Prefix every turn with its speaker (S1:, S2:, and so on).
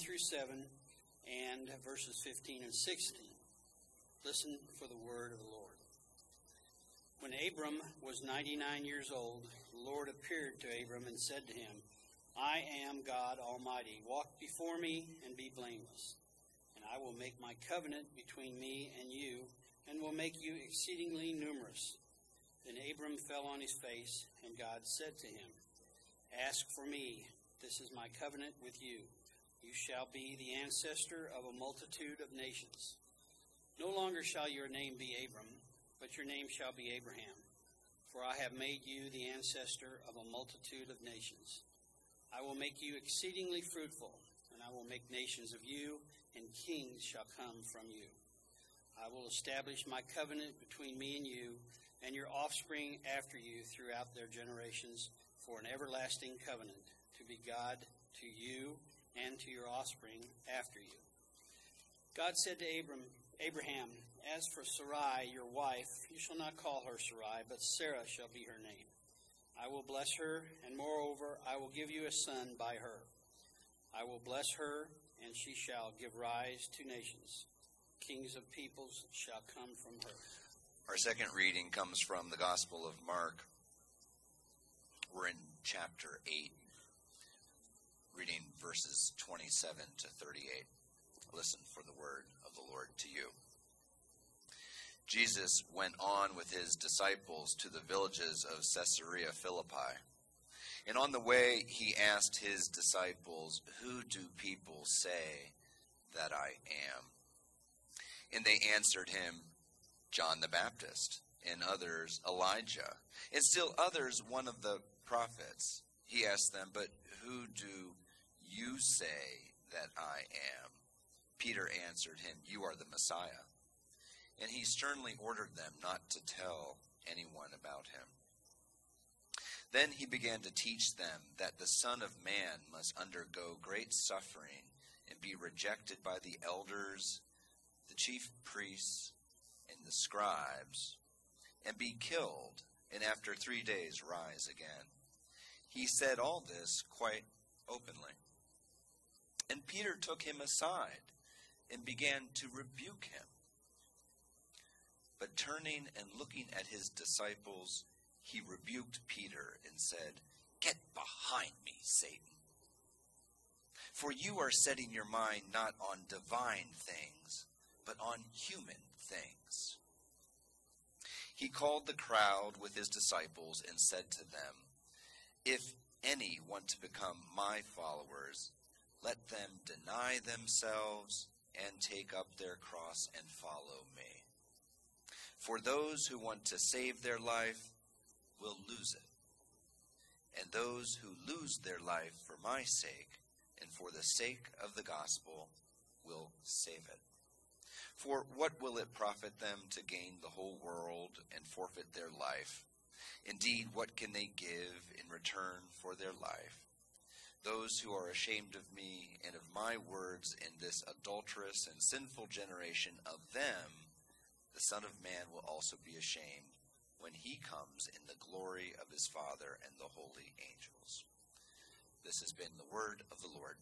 S1: through 7 and verses 15 and 16. Listen for the word of the Lord. When Abram was 99 years old, the Lord appeared to Abram and said to him, I am God Almighty. Walk before me and be blameless. And I will make my covenant between me and you, and will make you exceedingly numerous. Then Abram fell on his face, and God said to him, Ask for me, this is my covenant with you. You shall be the ancestor of a multitude of nations. No longer shall your name be Abram, but your name shall be Abraham. For I have made you the ancestor of a multitude of nations. I will make you exceedingly fruitful, and I will make nations of you, and kings shall come from you. I will establish my covenant between me and you, and your offspring after you throughout their generations, for an everlasting covenant, to be God to you and to your offspring after you. God said to Abraham, As for Sarai, your wife, you shall not call her Sarai, but Sarah shall be her name. I will bless her, and moreover, I will give you a son by her. I will bless her, and she shall give rise to nations. Kings of peoples shall come from her.
S2: Our second reading comes from the Gospel of Mark. We're in chapter 8, reading verses 27 to 38. Listen for the word of the Lord to you. Jesus went on with his disciples to the villages of Caesarea Philippi. And on the way he asked his disciples, Who do people say that I am? And they answered him, John the Baptist, and others Elijah, and still others one of the prophets. He asked them, But who do you say that I am? Peter answered him, You are the Messiah. And he sternly ordered them not to tell anyone about him. Then he began to teach them that the Son of Man must undergo great suffering and be rejected by the elders, the chief priests, and the scribes, and be killed, and after 3 days rise again. He said all this quite openly. And Peter took him aside and began to rebuke him. But turning and looking at his disciples, he rebuked Peter and said, Get behind me, Satan. For you are setting your mind not on divine things, but on human things. He called the crowd with his disciples and said to them, If any want to become my followers, let them deny themselves and take up their cross and follow me. For those who want to save their life will lose it, and those who lose their life for my sake and for the sake of the gospel will save it. For what will it profit them to gain the whole world and forfeit their life? Indeed, what can they give in return for their life? Those who are ashamed of me and of my words in this adulterous and sinful generation, of them the Son of Man will also be ashamed when he comes in the glory of his Father and the holy angels. This has been the word of the Lord.